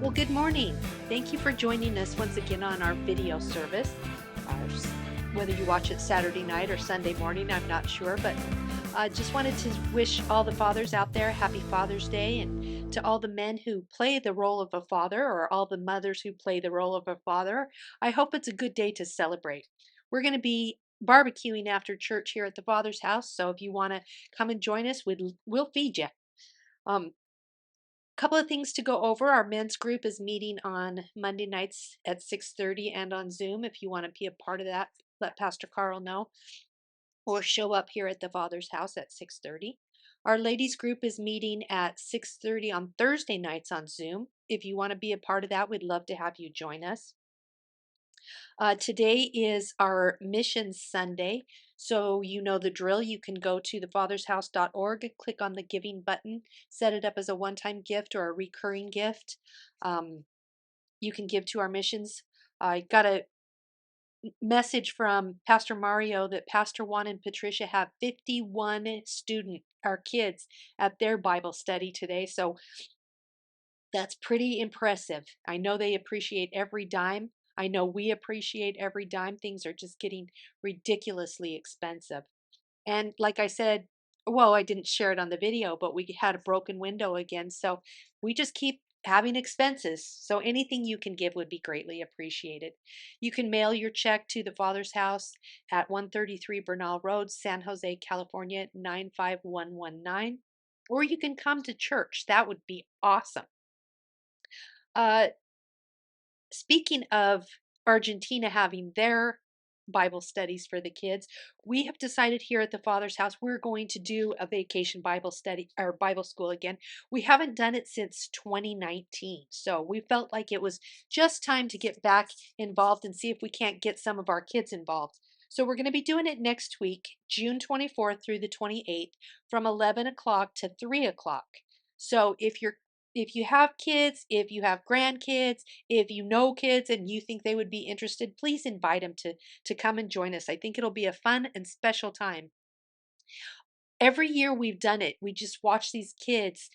Well, good morning. Thank you for joining us once again on our video service. Whether you watch it Saturday night or Sunday morning, I'm not sure, but I just wanted to wish all the fathers out there happy Father's Day, and to all the men who play the role of a father, or all the mothers who play the role of a father. I hope it's a good day to celebrate. We're going to be barbecuing after church here at the Father's house, so if you want to come and join us, we'll feed you. Um, Couple of things to go over. Our men's group is meeting on Monday nights at 6:30 and on Zoom. If you want to be a part of that, let Pastor Carl know, or show up here at the Father's house at 6:30. Our ladies group is meeting at 6:30 on Thursday nights on Zoom. If you want to be a part of that, we'd love to have you join us. Today is our Mission Sunday, so you know the drill. You can go to thefathershouse.org and click on the giving button, set it up as a one-time gift or a recurring gift. Um, you can give to our missions. I got a message from Pastor Mario that Pastor Juan and Patricia have 51 kids at their Bible study today, so that's pretty impressive. I know they appreciate every dime. I know we appreciate every dime. Things are just getting ridiculously expensive. And like I said, well, I didn't share it on the video, but we had a broken window again. So we just keep having expenses. So anything you can give would be greatly appreciated. You can mail your check to the Father's House at 133 Bernal Road, San Jose, California, 95119. Or you can come to church. That would be awesome. Uh, Speaking of Argentina having their Bible studies for the kids, we have decided here at the Father's house we're going to do a vacation Bible study or Bible school again. We haven't done it since 2019, so we felt like it was just time to get back involved and see if we can't get some of our kids involved. So we're going to be doing it next week, June 24th through the 28th, from 11 o'clock to 3 o'clock. So if you have kids, if you have grandkids, if you know kids and you think they would be interested, please invite them to come and join us. I think it'll be a fun and special time. Every year we've done it, we just watch these kids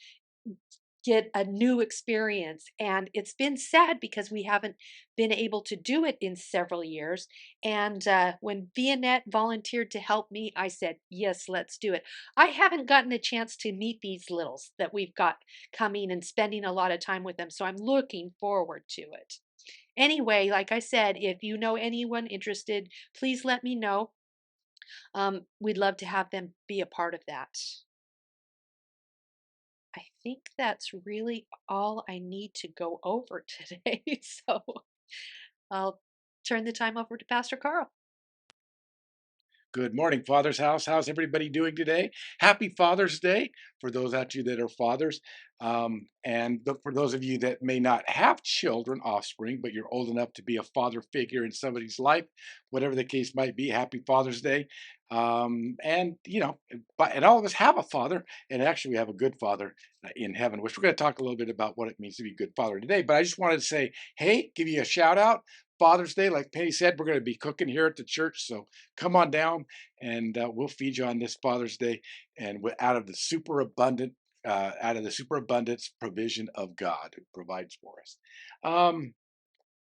get a new experience, and it's been sad because we haven't been able to do it in several years. And when Vianette volunteered to help me, I said yes, let's do it. I haven't gotten a chance to meet these littles that we've got coming and spending a lot of time with them, so I'm looking forward to it. Anyway, like I said, if you know anyone interested, please let me know. We'd love to have them be a part of that. I think that's really all I need to go over today. So I'll turn the time over to Pastor Carl. Good morning, Father's House. How's everybody doing today? Happy Father's Day for those out you that are fathers. For those of you that may not have children, offspring, but you're old enough to be a father figure in somebody's life, whatever the case might be, happy Father's Day. And all of us have a father, and actually we have a good father in heaven, which we're going to talk a little bit about what it means to be a good father today. But I just wanted to say, hey, give you a shout out. Father's Day, like Penny said, we're going to be cooking here at the church. So come on down and we'll feed you on this Father's Day and out of the superabundance provision of God who provides for us. Um,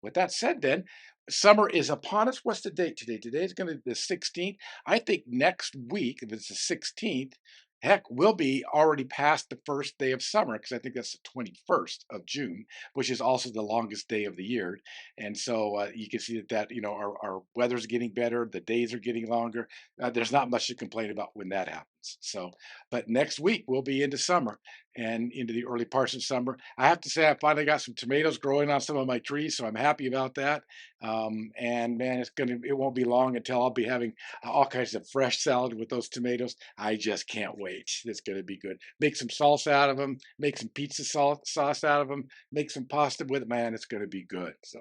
with that said, then summer is upon us. What's the date today? Today is going to be the 16th. I think next week, if it's the 16th, heck, we'll be already past the first day of summer because I think that's the 21st of June, which is also the longest day of the year. And so you can see that our weather's getting better, the days are getting longer. There's not much to complain about when that happens. So, but next week we'll be into summer and into the early parts of summer. I have to say, I finally got some tomatoes growing on some of my trees, so I'm happy about that. And man, it won't be long until I'll be having all kinds of fresh salad with those tomatoes. I just can't wait. It's going to be good. Make some salsa out of them, make some pizza sauce out of them, make some pasta with it. Man, it's going to be good. So,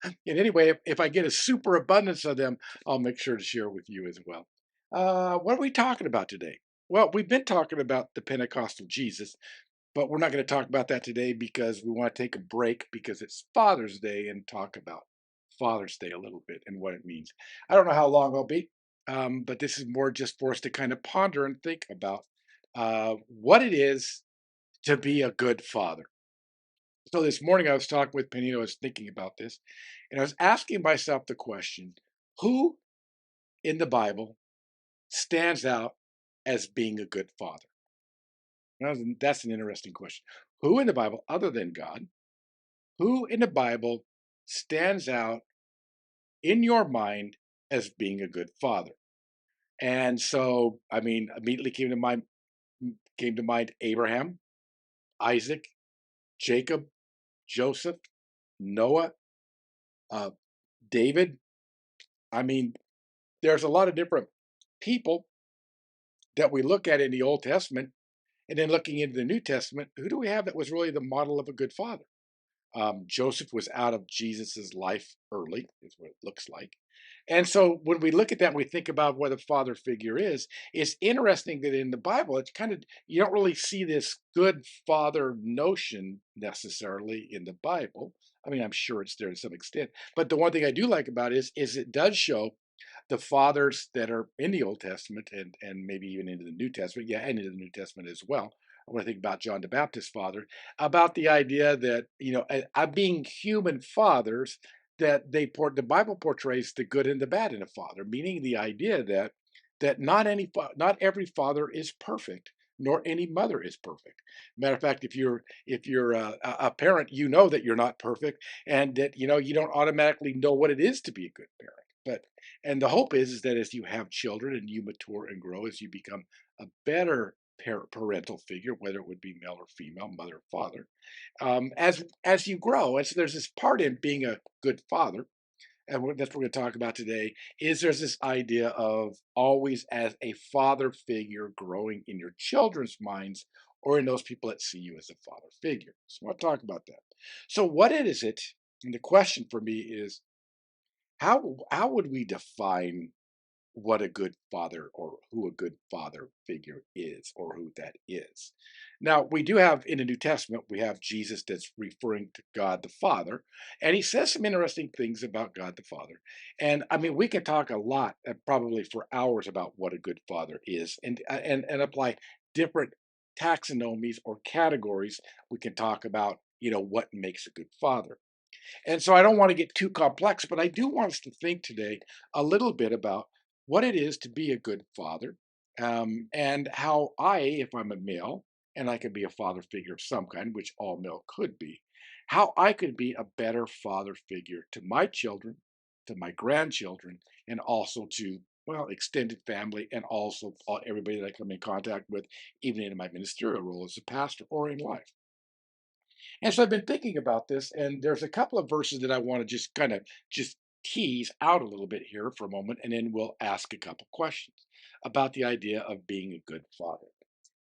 and anyway, if I get a super abundance of them, I'll make sure to share with you as well. What are we talking about today? Well, we've been talking about the Pentecostal Jesus, but we're not going to talk about that today because we want to take a break because it's Father's Day and talk about Father's Day a little bit and what it means. I don't know how long I'll be, but this is more just for us to kind of ponder and think about what it is to be a good father. So this morning I was talking with Penny, and I was thinking about this, and I was asking myself the question, who in the Bible stands out as being a good father? That's an interesting question. Who in the Bible, other than God, who in the Bible stands out in your mind as being a good father? And so, I mean, immediately came to mind Abraham, Isaac, Jacob, Joseph, Noah, uh, David. I mean, there's a lot of different people that we look at in the Old Testament, and then looking into the New Testament, who do we have that was really the model of a good father? Joseph was out of Jesus's life early, is what it looks like. And so when we look at that and we think about what a father figure is, it's interesting that in the Bible, it's kind of, you don't really see this good father notion necessarily in the Bible. I mean, I'm sure it's there to some extent. But the one thing I do like about it is it does show the fathers that are in the Old Testament and maybe even into the New Testament, yeah, and into the New Testament as well. When I think about John the Baptist father, about the idea that being human fathers, that the Bible portrays the good and the bad in a father, meaning the idea that not every father is perfect, nor any mother is perfect. Matter of fact, if you're a parent, you know that you're not perfect, and that you don't automatically know what it is to be a good parent. But and the hope is that as you have children and you mature and grow, as you become a better parental figure, whether it would be male or female, mother or father, as you grow. And so there's this part in being a good father, and that's what we're going to talk about today. Is there's this idea of always as a father figure growing in your children's minds or in those people that see you as a father figure. So I want to talk about that. So what is it? And the question for me is how would we define what a good father or who a good father figure is or who that is. Now, we do have in the New Testament, we have Jesus that's referring to God the Father, and he says some interesting things about God the Father. And I mean, we could talk a lot, probably for hours, about what a good father is and apply different taxonomies or categories. We can talk about, what makes a good father. And so I don't want to get too complex, but I do want us to think today a little bit about what it is to be a good father, and how if I'm a male and I could be a father figure of some kind, which all male could be, how I could be a better father figure to my children, to my grandchildren, and also to, well, extended family, and also everybody that I come in contact with, even in my ministerial role as a pastor or in life. And so I've been thinking about this, and there's a couple of verses that I want to just kind of just tease out a little bit here for a moment, and then we'll ask a couple questions about the idea of being a good father.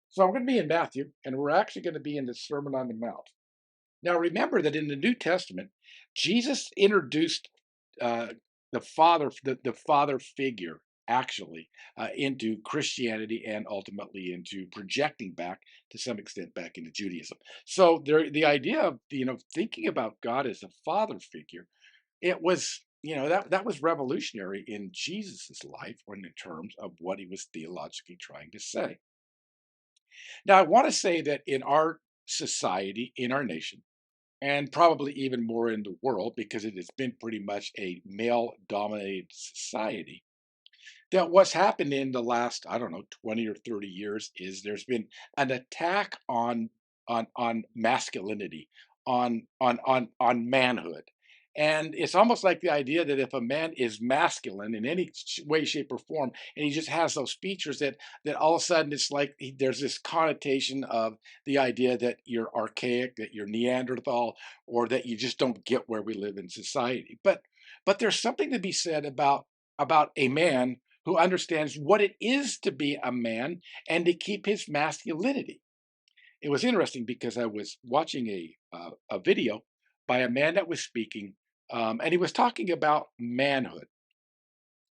So I'm going to be in Matthew, and we're actually going to be in the Sermon on the Mount. Now, remember that in the New Testament, Jesus introduced uh, the father figure, actually, into Christianity and ultimately into projecting back to some extent back into Judaism. So the idea of thinking about God as a father figure, it was that was revolutionary in Jesus's life, or in terms of what he was theologically trying to say. Now, I want to say that in our society, in our nation, and probably even more in the world, because it has been pretty much a male dominated society, that what's happened in the last, I don't know, 20 or 30 years is there's been an attack on masculinity, on manhood. And it's almost like the idea that if a man is masculine in any way, shape, or form, and he just has those features, that all of a sudden it's like there's this connotation of the idea that you're archaic, that you're Neanderthal, or that you just don't get where we live in society. But there's something to be said about a man who understands what it is to be a man and to keep his masculinity. It was interesting because I was watching a video by a man that was speaking, and he was talking about manhood,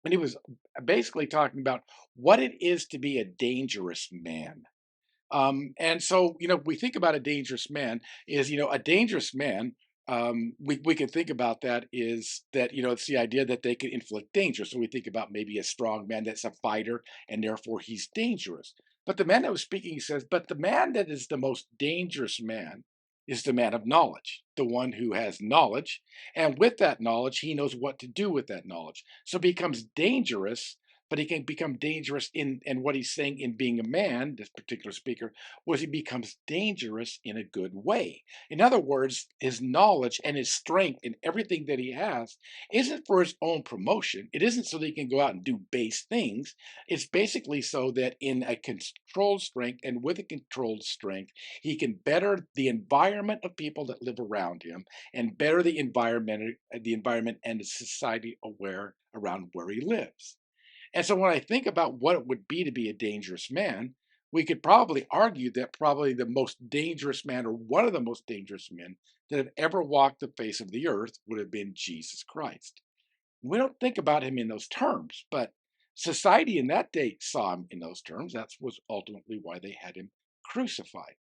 and he was basically talking about what it is to be a dangerous man. And so, we think about a dangerous man is, a dangerous man. We can think about that is that, it's the idea that they can inflict danger. So we think about maybe a strong man that's a fighter and therefore he's dangerous. But the man that was speaking, he says, but the man that is the most dangerous man is the man of knowledge, the one who has knowledge. And with that knowledge, he knows what to do with that knowledge. So it becomes dangerous, but he can become dangerous and what he's saying in being a man, this particular speaker, was he becomes dangerous in a good way. In other words, his knowledge and his strength and everything that he has isn't for his own promotion. It isn't so that he can go out and do base things. It's basically so that in a controlled strength and with a controlled strength, he can better the environment of people that live around him and better the environment and the society aware around where he lives. And so when I think about what it would be to be a dangerous man, we could probably argue that probably the most dangerous man or one of the most dangerous men that have ever walked the face of the earth would have been Jesus Christ. We don't think about him in those terms, but society in that day saw him in those terms. That was ultimately why they had him crucified.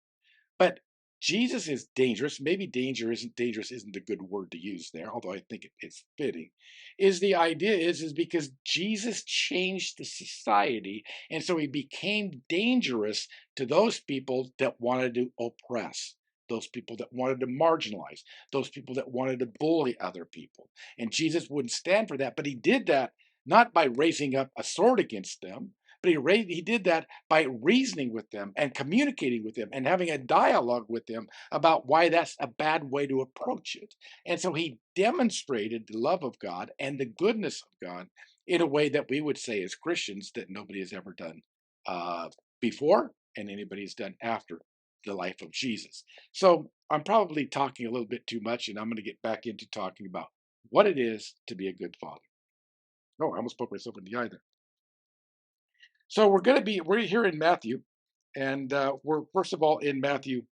But Jesus is dangerous. Maybe dangerous isn't a good word to use there, although I think it's fitting. Is the idea is because Jesus changed the society, and so he became dangerous to those people that wanted to oppress, those people that wanted to marginalize, those people that wanted to bully other people. And Jesus wouldn't stand for that, but he did that not by raising up a sword against them, but he did that by reasoning with them and communicating with them and having a dialogue with them about why that's a bad way to approach it. And so he demonstrated the love of God and the goodness of God in a way that we would say as Christians that nobody has ever done uh, before and anybody's done after the life of Jesus. So I'm probably talking a little bit too much, and I'm going to get back into talking about what it is to be a good father. Oh, I almost spoke myself in the eye there. So we're here in Matthew, and we're first of all in Matthew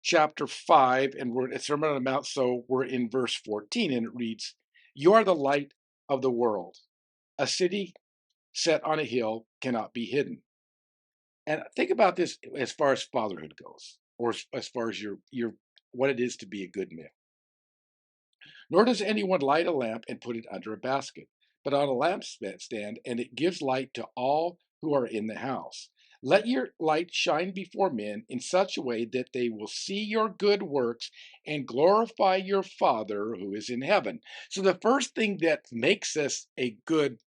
chapter 5, and we're at Sermon on the Mount, so we're in verse 14, and it reads, "You are the light of the world. A city set on a hill cannot be hidden." And think about this as far as fatherhood goes, or as far as your what it is to be a good man. Nor does anyone light a lamp and put it under a basket, but on a lampstand, and it gives light to all who are in the house. Let your light shine before men in such a way that they will see your good works and glorify your Father who is in heaven. So, the first thing that makes us a good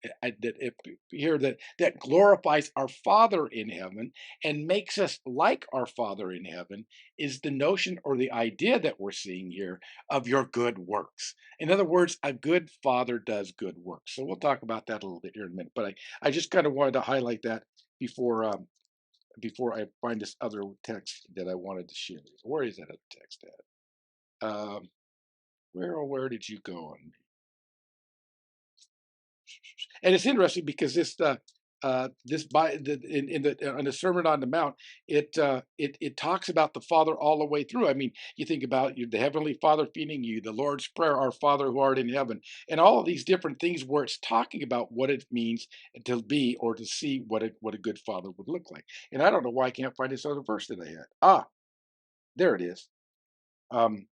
that if here that glorifies our Father in heaven and makes us like our Father in heaven is the notion or the idea that we're seeing here of your good works. In other words, a good father does good works. So we'll talk about that a little bit here in a minute. But I just kind of wanted to highlight that before before I find this other text that I wanted to share. Where is that other text at? Where did you go on? And it's interesting because this by the in the on the Sermon on the Mount, it talks about the Father all the way through. I mean, you think about you, the Heavenly Father feeding you, the Lord's Prayer, Our Father who art in heaven, and all of these different things where it's talking about what it means to be or to see what a good father would look like. And I don't know why I can't find this other verse that I had. Ah, there it is. Um,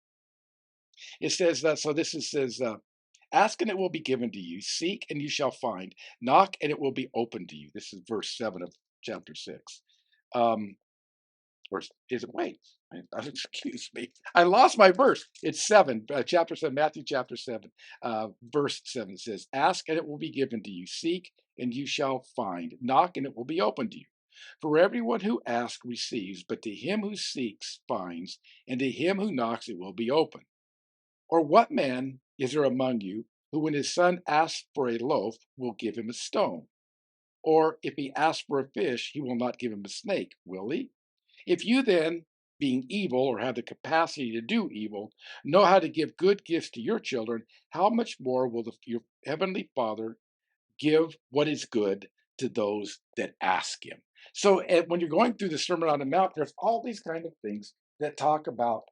it says that so this is says ask and it will be given to you. Seek and you shall find. Knock and it will be open to you. This is verse 7 of chapter 6. Um, or is it, wait, excuse me. I lost my verse. It's 7, chapter 7, Matthew chapter 7, verse 7 says, ask and it will be given to you. Seek and you shall find. Knock and it will be open to you. For everyone who asks receives, but to him who seeks finds, and to him who knocks it will be open. Or what man is there among you who, when his son asks for a loaf, will give him a stone? Or if he asks for a fish, he will not give him a snake, will he? If you then, being evil or have the capacity to do evil, know how to give good gifts to your children, how much more will your heavenly Father give what is good to those that ask him? So when you're going through the Sermon on the Mount, there's all these kind of things that talk about,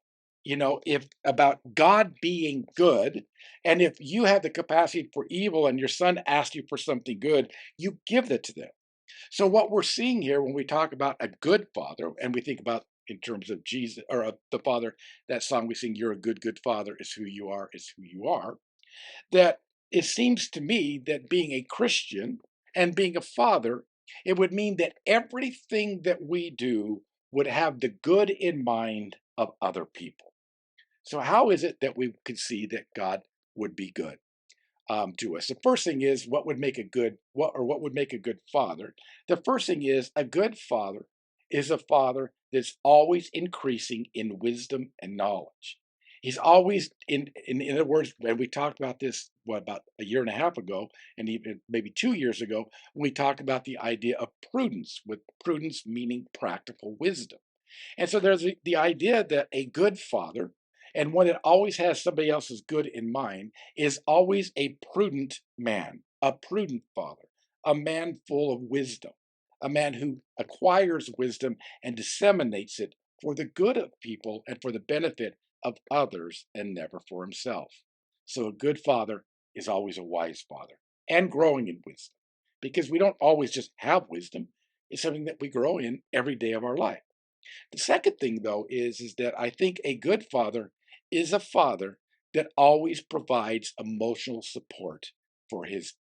if about God being good, and if you have the capacity for evil and your son asks you for something good, you give that to them. So what we're seeing here when we talk about a good father, and we think about in terms of Jesus or the Father, that song we sing, "You're a good, good Father," is who you are, is who you are, that it seems to me that being a Christian and being a father, it would mean that everything that we do would have the good in mind of other people. So, how is it that we could see that God would be good to us? The first thing is what would make a good what would make a good father. The first thing is a good father is a father that's always increasing in wisdom and knowledge. He's always in other words, when we talked about this about a year and a half ago, and even maybe 2 years ago, when we talked about the idea of prudence, with prudence meaning practical wisdom. And so there's the idea that a good father, and one that always has somebody else's good in mind, is always a prudent man, a prudent father, a man full of wisdom, a man who acquires wisdom and disseminates it for the good of people and for the benefit of others and never for himself. So a good father is always a wise father and growing in wisdom because we don't always just have wisdom. It's something that we grow in every day of our life. The second thing, though, is that I think a good father is a father that always provides emotional support for his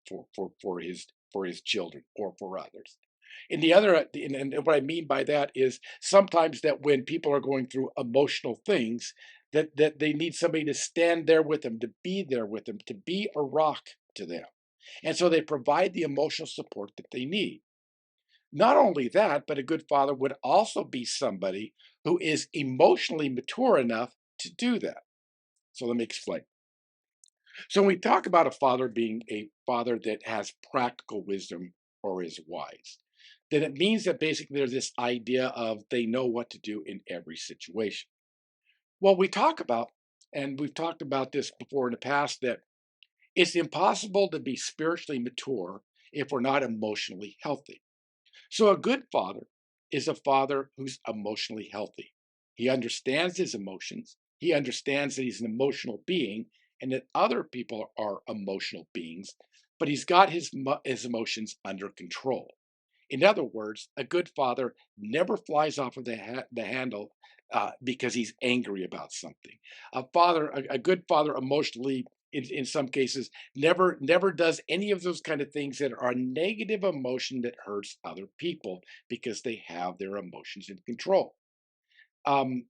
children or for others. And the other, and what I mean by that is sometimes that when people are going through emotional things, that they need somebody to stand there with them, to be there with them, to be a rock to them, and so they provide the emotional support that they need. Not only that, but a good father would also be somebody who is emotionally mature enough to do that. So let me explain. So when we talk about a father being a father that has practical wisdom or is wise, then it means that basically there's this idea of they know what to do in every situation. Well, we talk about, and we've talked about this before in the past, that it's impossible to be spiritually mature if we're not emotionally healthy. So, a good father is a father who's emotionally healthy. He understands his emotions. He understands that he's an emotional being and that other people are emotional beings, but he's got his emotions under control. In other words, a good father never flies off of the handle because he's angry about something. A good father, emotionally, in some cases, never does any of those kind of things that are a negative emotion that hurts other people because they have their emotions in control. Um,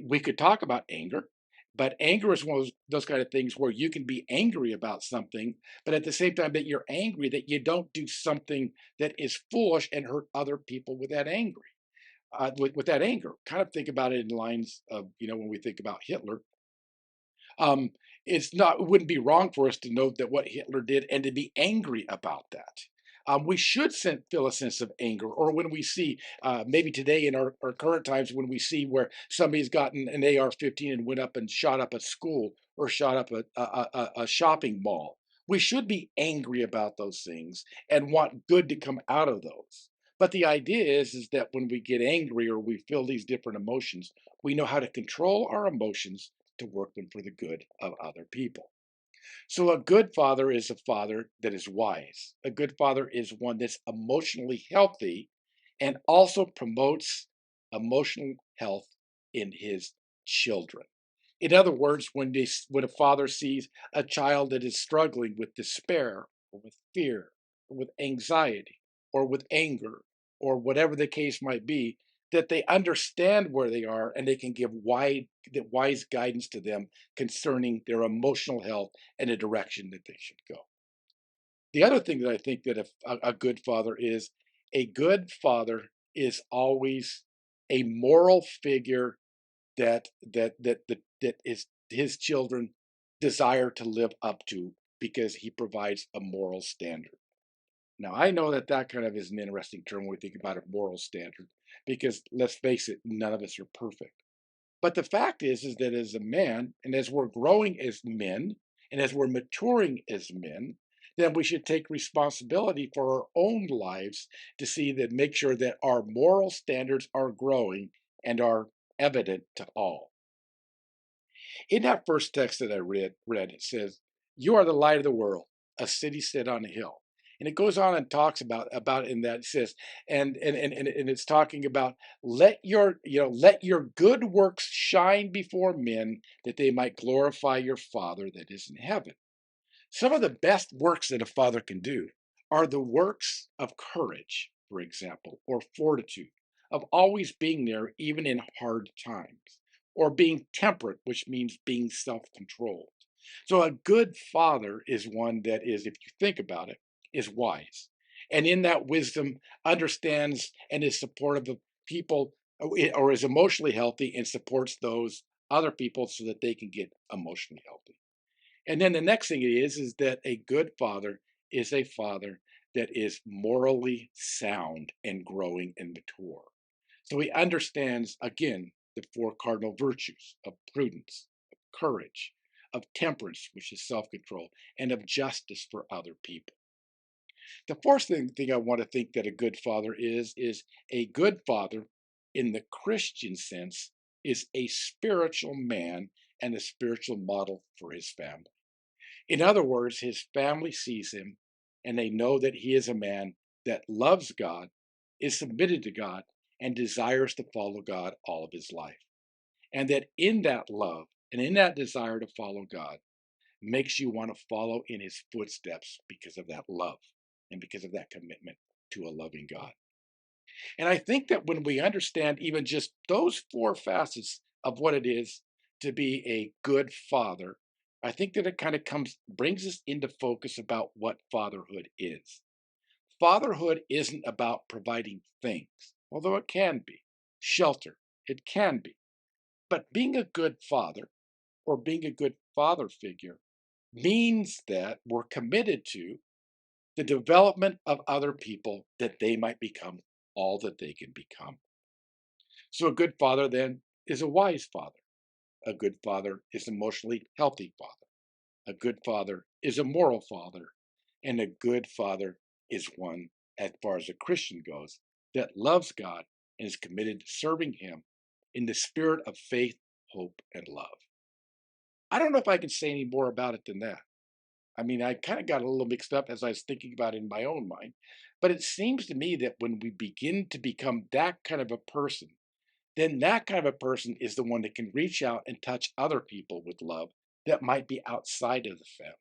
we could talk about anger, but anger is one of those kind of things where you can be angry about something, but at the same time that you're angry, that you don't do something that is foolish and hurt other people with that angry. With that anger, kind of think about it in lines of when we think about Hitler. Um, it wouldn't be wrong for us to note that what Hitler did and to be angry about that. We should feel a sense of anger, or when we see, maybe today in our current times, when we see where somebody's gotten an AR-15 and went up and shot up a school or shot up a shopping mall. We should be angry about those things and want good to come out of those. But the idea is that when we get angry or we feel these different emotions, we know how to control our emotions to work them for the good of other people. So, a good father is a father that is wise. A good father is one that's emotionally healthy and also promotes emotional health in his children. In other words, when a father sees a child that is struggling with despair or with fear or with anxiety or with anger or whatever the case might be, that they understand where they are and they can give wise guidance to them concerning their emotional health and the direction that they should go. The other thing that I think that a good father is, a good father is always a moral figure that is his children desire to live up to because he provides a moral standard. Now, I know that that kind of is an interesting term when we think about a moral standard, because let's face it, none of us are perfect. But the fact is that as a man, and as we're growing as men, and as we're maturing as men, then we should take responsibility for our own lives to see that make sure that our moral standards are growing and are evident to all. In that first text that I read, it says, "You are the light of the world, a city set on a hill." And it goes on and talks about in that it says, and it's talking about let your good works shine before men that they might glorify your Father that is in heaven. Some of the best works that a father can do are the works of courage, for example, or fortitude, of always being there even in hard times. or being temperate, which means being self controlled. So a good father is one that is, if you think about it, is wise. And in that wisdom, understands and is supportive of people or is emotionally healthy and supports those other people so that they can get emotionally healthy. And then the next thing is that a good father is a father that is morally sound and growing and mature. So he understands, again, the four cardinal virtues of prudence, of courage, of temperance, which is self control, and of justice for other people. The fourth thing I want to think that a good father is a good father in the Christian sense is a spiritual man and a spiritual model for his family. In other words, his family sees him and they know that he is a man that loves God, is submitted to God, and desires to follow God all of his life. And that in that love and in that desire to follow God makes you want to follow in his footsteps because of that love and because of that commitment to a loving God. And I think that when we understand even just those four facets of what it is to be a good father, I think that it kind of brings us into focus about what fatherhood is. Fatherhood isn't about providing things, although it can be. Shelter, it can be. But being a good father or being a good father figure means that we're committed to the development of other people that they might become all that they can become. So a good father then is a wise father. A good father is an emotionally healthy father. A good father is a moral father. And a good father is one, as far as a Christian goes, that loves God and is committed to serving him in the spirit of faith, hope, and love. I don't know if I can say any more about it than that. I mean, I kind of got a little mixed up as I was thinking about it in my own mind. But it seems to me that when we begin to become that kind of a person, then that kind of a person is the one that can reach out and touch other people with love that might be outside of the family.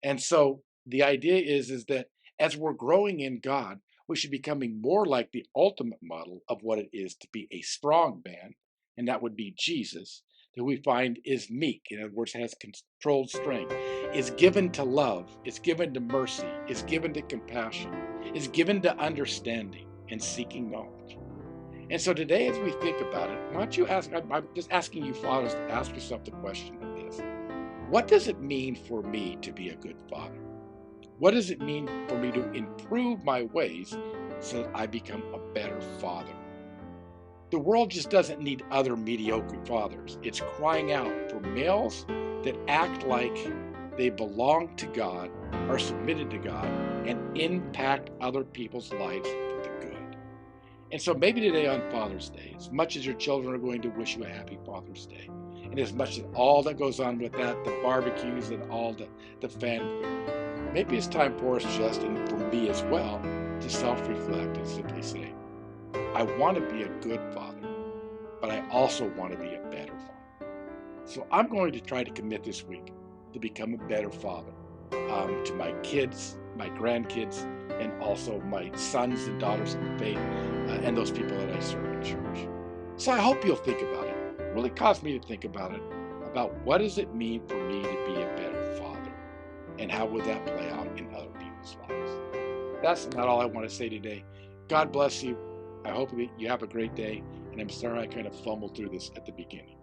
And so the idea is that as we're growing in God, we should be becoming more like the ultimate model of what it is to be a strong man, and that would be Jesus, who we find is meek, in other words, has controlled strength, is given to love, is given to mercy, is given to compassion, is given to understanding and seeking knowledge. And so today, as we think about it, why don't you ask? I'm just asking you, fathers, to ask yourself the question of this: what does it mean for me to be a good father? What does it mean for me to improve my ways so that I become a better father? The world just doesn't need other mediocre fathers. It's crying out for males that act like they belong to God, are submitted to God, and impact other people's lives for the good. And so maybe today on Father's Day, as much as your children are going to wish you a happy Father's Day, and as much as all that goes on with that, the barbecues and all the fanfare, maybe it's time for us just, and for me as well, to self-reflect and simply say, I want to be a good father, but I also want to be a better father. So I'm going to try to commit this week to become a better father to my kids, my grandkids, and also my sons and daughters in the faith, and those people that I serve in church. So I hope you'll think about it. It really caused me to think about it, about what does it mean for me to be a better father, and how would that play out in other people's lives. That's not all I want to say today. God bless you. I hope that you have a great day, and I'm sorry I kind of fumbled through this at the beginning.